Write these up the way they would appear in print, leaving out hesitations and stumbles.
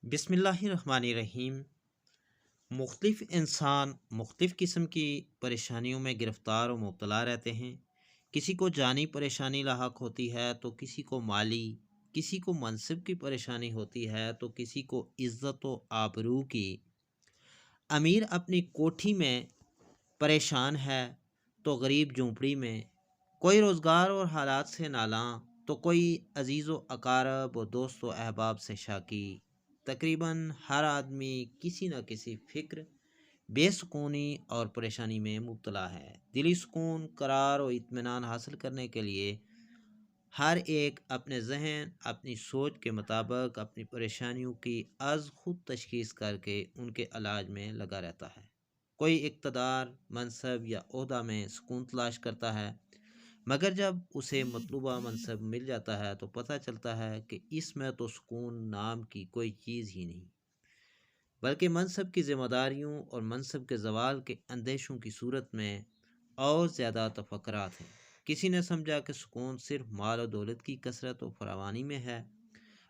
بسم اللہ الرحمن الرحیم۔ مختلف انسان مختلف قسم کی پریشانیوں میں گرفتار و مبتلا رہتے ہیں۔ کسی کو جانی پریشانی لاحق ہوتی ہے تو کسی کو مالی، کسی کو منصب کی پریشانی ہوتی ہے تو کسی کو عزت و آبرو کی۔ امیر اپنی کوٹھی میں پریشان ہے تو غریب جھونپڑی میں، کوئی روزگار اور حالات سے نالاں تو کوئی عزیز و اقارب و دوست و احباب سے شاکی۔ تقریباً ہر آدمی کسی نہ کسی فکر، بے سکونی اور پریشانی میں مبتلا ہے۔ دلی سکون، قرار و اطمینان حاصل کرنے کے لیے ہر ایک اپنے ذہن، اپنی سوچ کے مطابق اپنی پریشانیوں کی از خود تشخیص کر کے ان کے علاج میں لگا رہتا ہے۔ کوئی اقتدار، منصب یا عہدہ میں سکون تلاش کرتا ہے، مگر جب اسے مطلوبہ منصب مل جاتا ہے تو پتہ چلتا ہے کہ اس میں تو سکون نام کی کوئی چیز ہی نہیں، بلکہ منصب کی ذمہ داریوں اور منصب کے زوال کے اندیشوں کی صورت میں اور زیادہ تفکرات ہیں۔ کسی نے سمجھا کہ سکون صرف مال و دولت کی کثرت و فراوانی میں ہے،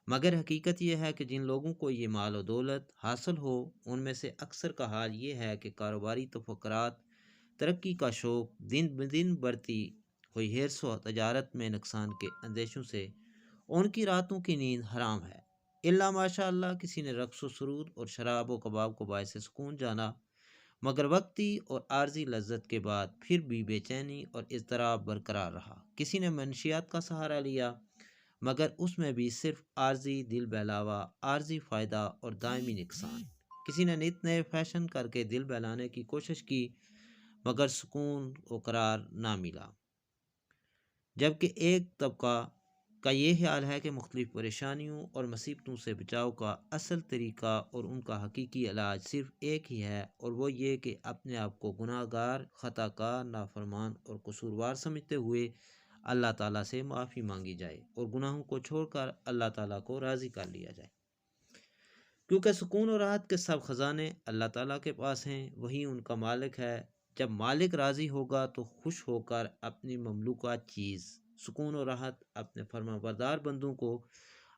مگر حقیقت یہ ہے کہ جن لوگوں کو یہ مال و دولت حاصل ہو، ان میں سے اکثر کا حال یہ ہے کہ کاروباری تفکرات، ترقی کا شوق، دن بدن بڑھتی ہوئی حرص و تجارت میں نقصان کے اندیشوں سے ان کی راتوں کی نیند حرام ہے۔ الا ماشاء اللہ کسی نے رقص و سرود اور شراب و کباب کو باعث سکون جانا، مگر وقتی اور عارضی لذت کے بعد پھر بھی بے چینی اور اضطراب برقرار رہا۔ کسی نے منشیات کا سہارا لیا، مگر اس میں بھی صرف عارضی دل بہلاوا، عارضی فائدہ اور دائمی نقصان۔ کسی نے نت نئے فیشن کر کے دل بہلانے کی کوشش کی، مگر سکون و قرار نہ ملا۔ جبکہ ایک طبقہ کا یہ خیال ہے کہ مختلف پریشانیوں اور مصیبتوں سے بچاؤ کا اصل طریقہ اور ان کا حقیقی علاج صرف ایک ہی ہے، اور وہ یہ کہ اپنے آپ کو گناہ گار، خطا کار، نافرمان اور قصوروار سمجھتے ہوئے اللہ تعالیٰ سے معافی مانگی جائے اور گناہوں کو چھوڑ کر اللہ تعالیٰ کو راضی کر لیا جائے، کیونکہ سکون و راحت کے سب خزانے اللہ تعالیٰ کے پاس ہیں، وہی ان کا مالک ہے۔ جب مالک راضی ہوگا تو خوش ہو کر اپنی مملوکہ چیز سکون و راحت اپنے فرما بردار بندوں کو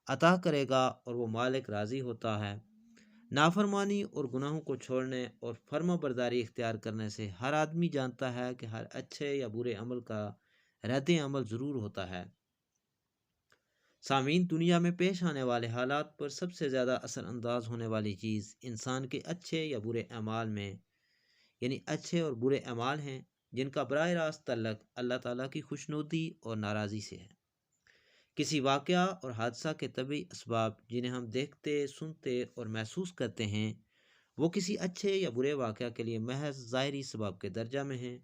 عطا کرے گا، اور وہ مالک راضی ہوتا ہے۔ نافرمانی اور گناہوں کو چھوڑنے اور فرما برداری اختیار کرنے سے ہر آدمی جانتا ہے کہ ہر اچھے یا برے عمل کا رد عمل ضرور ہوتا ہے۔ سامعین، دنیا میں پیش آنے والے حالات پر سب سے زیادہ اثر انداز ہونے والی چیز انسان کے اچھے یا برے اعمال میں، یعنی اچھے اور برے اعمال ہیں جن کا براہ راست تعلق اللہ تعالیٰ کی خوشنودی اور ناراضی سے ہے۔ کسی واقعہ اور حادثہ کے طبعی اسباب جنہیں ہم دیکھتے، سنتے اور محسوس کرتے ہیں، وہ کسی اچھے یا برے واقعہ کے لیے محض ظاہری سبب کے درجہ میں ہیں۔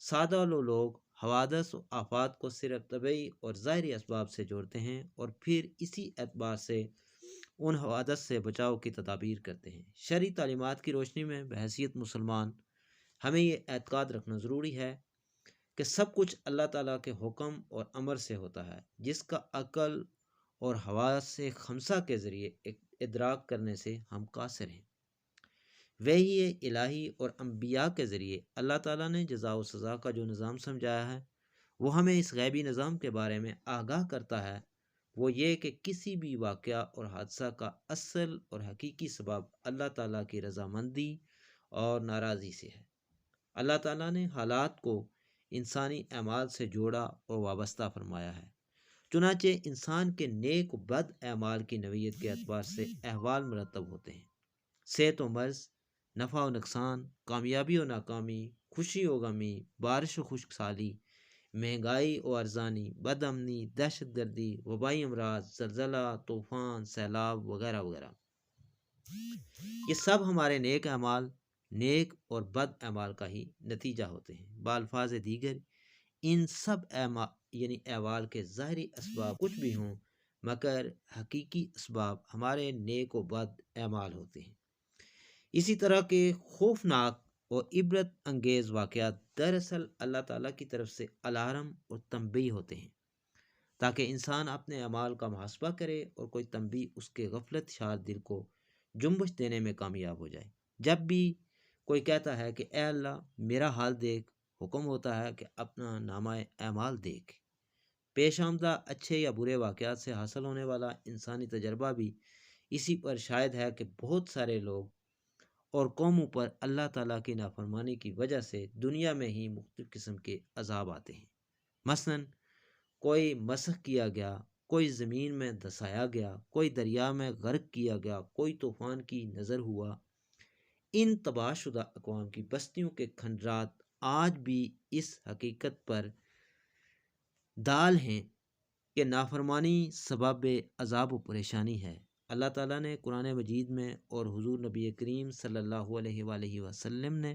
سادہ لوگ حوادث و آفات کو صرف طبعی اور ظاہری اسباب سے جوڑتے ہیں اور پھر اسی اعتبار سے ان حوادث سے بچاؤ کی تدابیر کرتے ہیں۔ شرعی تعلیمات کی روشنی میں بحیثیت مسلمان ہمیں یہ اعتقاد رکھنا ضروری ہے کہ سب کچھ اللہ تعالیٰ کے حکم اور امر سے ہوتا ہے، جس کا عقل اور حواس خمسہ کے ذریعے ادراک کرنے سے ہم قاصر ہیں۔ وحی الہی اور انبیاء کے ذریعے اللہ تعالیٰ نے جزا و سزا کا جو نظام سمجھایا ہے، وہ ہمیں اس غیبی نظام کے بارے میں آگاہ کرتا ہے۔ وہ یہ کہ کسی بھی واقعہ اور حادثہ کا اصل اور حقیقی سبب اللہ تعالیٰ کی رضامندی اور ناراضی سے ہے۔ اللہ تعالیٰ نے حالات کو انسانی اعمال سے جوڑا اور وابستہ فرمایا ہے، چنانچہ انسان کے نیک و بد اعمال کی نوعیت کے اعتبار سے احوال مرتب ہوتے ہیں۔ صحت و مرض، نفع و نقصان، کامیابی و ناکامی، خوشی و غمی، بارش و خشک سالی، مہنگائی و ارزانی، بد امنی، دہشت گردی، وبائی امراض، زلزلہ، طوفان، سیلاب وغیرہ وغیرہ، یہ سب ہمارے نیک اعمال، نیک اور بد اعمال کا ہی نتیجہ ہوتے ہیں۔ بالفاظ دیگر، ان سب اعمال کے ظاہری اسباب کچھ بھی ہوں، مگر حقیقی اسباب ہمارے نیک و بد اعمال ہوتے ہیں۔ اسی طرح کے خوفناک اور عبرت انگیز واقعات دراصل اللہ تعالیٰ کی طرف سے الارم اور تنبیہ ہوتے ہیں، تاکہ انسان اپنے اعمال کا محاسبہ کرے اور کوئی تنبیہ اس کے غفلت شار دل کو جنبش دینے میں کامیاب ہو جائے۔ جب بھی کوئی کہتا ہے کہ اے اللہ میرا حال دیکھ، حکم ہوتا ہے کہ اپنا نامہ اعمال دیکھ۔ پیش آمدہ اچھے یا برے واقعات سے حاصل ہونے والا انسانی تجربہ بھی اسی پر شاید ہے کہ بہت سارے لوگ اور قوموں پر اللہ تعالیٰ کی نافرمانی کی وجہ سے دنیا میں ہی مختلف قسم کے عذاب آتے ہیں۔ مثلاً کوئی مسخ کیا گیا، کوئی زمین میں دھسایا گیا، کوئی دریا میں غرق کیا گیا، کوئی طوفان کی نظر ہوا۔ ان تباہ شدہ اقوام کی بستیوں کے کھنڈرات آج بھی اس حقیقت پر دال ہیں کہ نافرمانی سبب عذاب و پریشانی ہے۔ اللہ تعالیٰ نے قرآن مجید میں اور حضور نبی کریم صلی اللہ علیہ وآلہ وسلم نے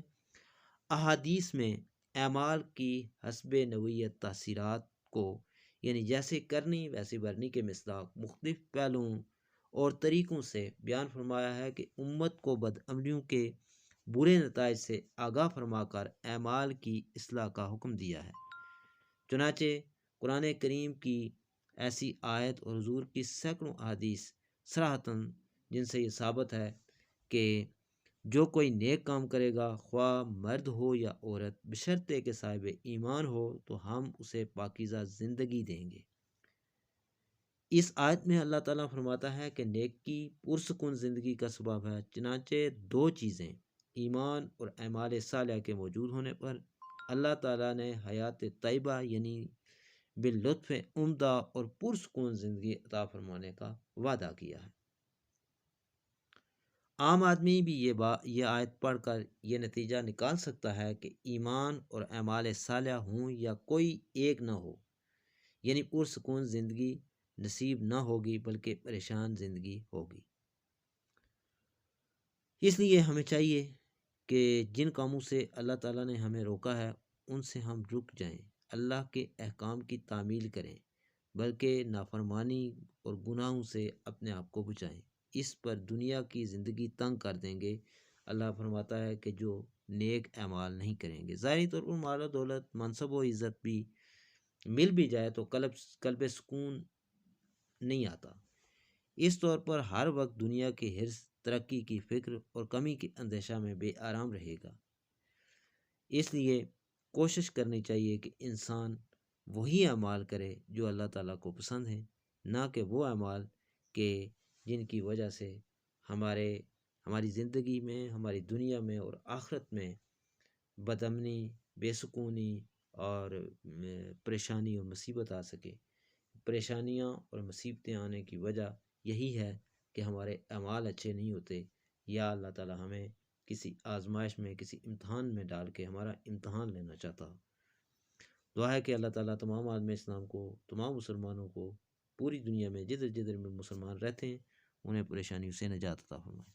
احادیث میں اعمال کی حسب نوعیت تاثیرات کو، یعنی جیسے کرنی ویسے برنی کے مصداق مختلف پہلوؤں اور طریقوں سے بیان فرمایا ہے کہ امت کو بدعملیوں کے برے نتائج سے آگاہ فرما کر اعمال کی اصلاح کا حکم دیا ہے۔ چنانچہ قرآن کریم کی ایسی آیت اور حضور کی سینکڑوں احادیث صراحتاً جن سے یہ ثابت ہے کہ جو کوئی نیک کام کرے گا، خواہ مرد ہو یا عورت، بشرطے کہ صاحب ایمان ہو، تو ہم اسے پاکیزہ زندگی دیں گے۔ اس آیت میں اللہ تعالیٰ فرماتا ہے کہ نیکی پرسکون زندگی کا سبب ہے۔ چنانچہ دو چیزیں، ایمان اور اعمال صالحہ کے موجود ہونے پر اللہ تعالیٰ نے حیات طیبہ یعنی باللطف عمدہ اور پرسکون زندگی عطا فرمانے کا وعدہ کیا ہے۔ عام آدمی بھی یہ آیت پڑھ کر یہ نتیجہ نکال سکتا ہے کہ ایمان اور اعمال صالحہ ہوں یا کوئی ایک نہ ہو، یعنی پرسکون زندگی نصیب نہ ہوگی بلکہ پریشان زندگی ہوگی۔ اس لیے ہمیں چاہیے کہ جن کاموں سے اللہ تعالیٰ نے ہمیں روکا ہے ان سے ہم رک جائیں، اللہ کے احکام کی تعمیل کریں، بلکہ نافرمانی اور گناہوں سے اپنے آپ کو بچائیں۔ اس پر دنیا کی زندگی تنگ کر دیں گے۔ اللہ فرماتا ہے کہ جو نیک اعمال نہیں کریں گے، ظاہری طور پر مال و دولت، منصب و عزت بھی مل بھی جائے تو قلب سکون نہیں آتا۔ اس طور پر ہر وقت دنیا کی حرص، ترقی کی فکر اور کمی کے اندیشہ میں بے آرام رہے گا۔ اس لیے کوشش کرنی چاہیے کہ انسان وہی اعمال کرے جو اللہ تعالیٰ کو پسند ہیں، نہ کہ وہ اعمال کہ جن کی وجہ سے ہماری زندگی میں، ہماری دنیا میں اور آخرت میں بدامنی، بے سکونی اور پریشانی اور مصیبت آ سکے۔ پریشانیاں اور مصیبتیں آنے کی وجہ یہی ہے کہ ہمارے اعمال اچھے نہیں ہوتے، یا اللہ تعالیٰ ہمیں کسی آزمائش میں، کسی امتحان میں ڈال کے ہمارا امتحان لینا چاہتا۔ دعا ہے کہ اللہ تعالیٰ تمام عالم اسلام کو، تمام مسلمانوں کو پوری دنیا میں جدھر جدھر میں مسلمان رہتے ہیں انہیں پریشانیوں سے نجات عطا فرمائے۔